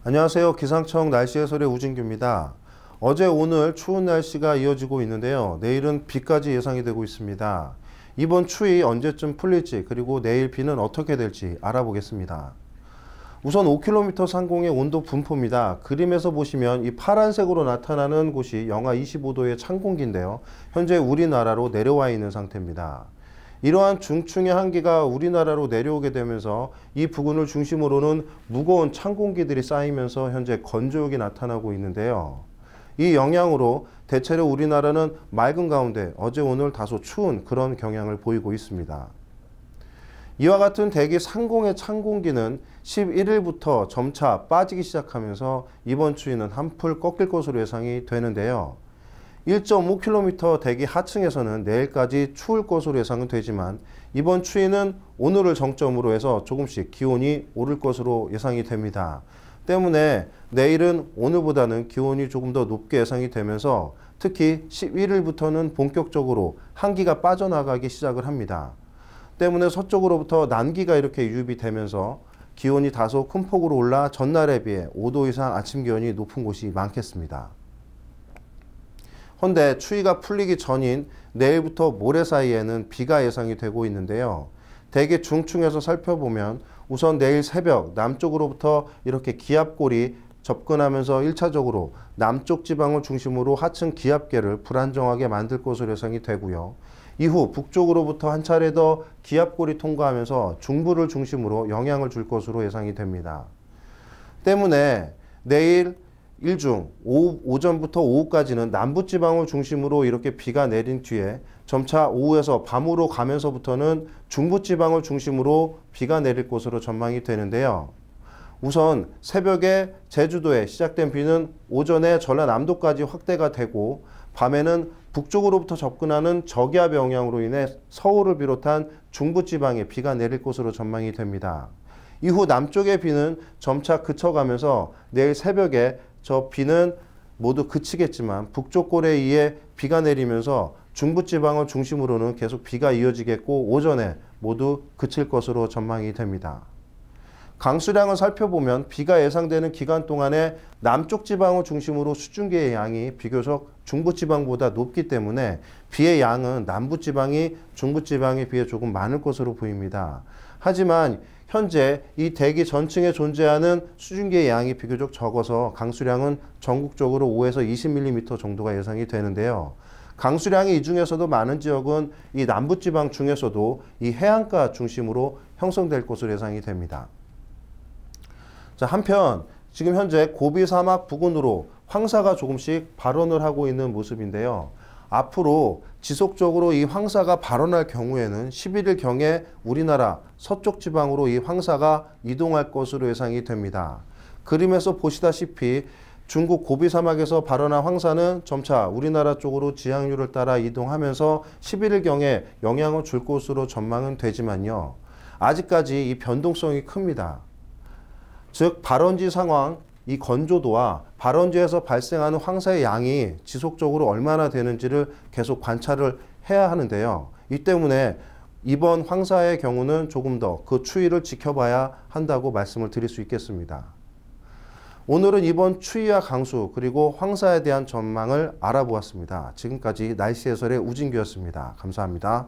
안녕하세요. 기상청 날씨 해설의 우진규입니다. 어제 오늘 추운 날씨가 이어지고 있는데요. 내일은 비까지 예상이 되고 있습니다. 이번 추위 언제쯤 풀릴지 그리고 내일 비는 어떻게 될지 알아보겠습니다. 우선 5km 상공의 온도 분포입니다. 그림에서 보시면 이 파란색으로 나타나는 곳이 영하 25도의 찬 공기인데요. 현재 우리나라로 내려와 있는 상태입니다. 이러한 중충의 한기가 우리나라로 내려오게 되면서 이 부근을 중심으로는 무거운 찬 공기들이 쌓이면서 현재 건조역이 나타나고 있는데요. 이 영향으로 대체로 우리나라는 맑은 가운데 어제 오늘 다소 추운 그런 경향을 보이고 있습니다. 이와 같은 대기 상공의 찬 공기는 11일부터 점차 빠지기 시작하면서 이번 추위는 한풀 꺾일 것으로 예상이 되는데요. 1.5km 대기 하층에서는 내일까지 추울 것으로 예상은 되지만 이번 추위는 오늘을 정점으로 해서 조금씩 기온이 오를 것으로 예상이 됩니다. 때문에 내일은 오늘보다는 기온이 조금 더 높게 예상이 되면서 특히 11일부터는 본격적으로 한기가 빠져나가기 시작을 합니다. 때문에 서쪽으로부터 난기가 이렇게 유입이 되면서 기온이 다소 큰 폭으로 올라 전날에 비해 5도 이상 아침 기온이 높은 곳이 많겠습니다. 헌데 추위가 풀리기 전인 내일부터 모레 사이에는 비가 예상이 되고 있는데요. 대기 중충에서 살펴보면 우선 내일 새벽 남쪽으로부터 이렇게 기압골이 접근하면서 1차적으로 남쪽 지방을 중심으로 하층 기압계를 불안정하게 만들 것으로 예상이 되고요. 이후 북쪽으로부터 한 차례 더 기압골이 통과하면서 중부를 중심으로 영향을 줄 것으로 예상이 됩니다. 때문에 내일 일중 오전부터 오후까지는 남부지방을 중심으로 이렇게 비가 내린 뒤에 점차 오후에서 밤으로 가면서부터는 중부지방을 중심으로 비가 내릴 것으로 전망이 되는데요. 우선 새벽에 제주도에 시작된 비는 오전에 전라남도까지 확대가 되고 밤에는 북쪽으로부터 접근하는 저기압 영향으로 인해 서울을 비롯한 중부지방에 비가 내릴 것으로 전망이 됩니다. 이후 남쪽의 비는 점차 그쳐가면서 내일 새벽에 저 비는 모두 그치겠지만 북쪽골에 의해 비가 내리면서 중부지방을 중심으로는 계속 비가 이어지겠고 오전에 모두 그칠 것으로 전망이 됩니다. 강수량을 살펴보면 비가 예상되는 기간 동안에 남쪽 지방을 중심으로 수증기의 양이 비교적 중부지방보다 높기 때문에 비의 양은 남부지방이 중부지방에 비해 조금 많을 것으로 보입니다. 하지만 현재 이 대기 전층에 존재하는 수증기의 양이 비교적 적어서 강수량은 전국적으로 5에서 20mm 정도가 예상이 되는데요. 강수량이 이 중에서도 많은 지역은 이 남부지방 중에서도 이 해안가 중심으로 형성될 것으로 예상이 됩니다. 자, 한편 지금 현재 고비 사막 부근으로 황사가 조금씩 발원을 하고 있는 모습인데요. 앞으로 지속적으로 이 황사가 발원할 경우에는 11일경에 우리나라 서쪽 지방으로 이 황사가 이동할 것으로 예상이 됩니다. 그림에서 보시다시피 중국 고비 사막에서 발원한 황사는 점차 우리나라 쪽으로 지하류를 따라 이동하면서 11일경에 영향을 줄 것으로 전망은 되지만요. 아직까지 이 변동성이 큽니다. 즉 발원지 상황, 이 건조도와 발원지에서 발생하는 황사의 양이 지속적으로 얼마나 되는지를 계속 관찰을 해야 하는데요. 이 때문에 이번 황사의 경우는 조금 더 그 추이를 지켜봐야 한다고 말씀을 드릴 수 있겠습니다. 오늘은 이번 추위와 강수 그리고 황사에 대한 전망을 알아보았습니다. 지금까지 날씨 해설의 우진규였습니다. 감사합니다.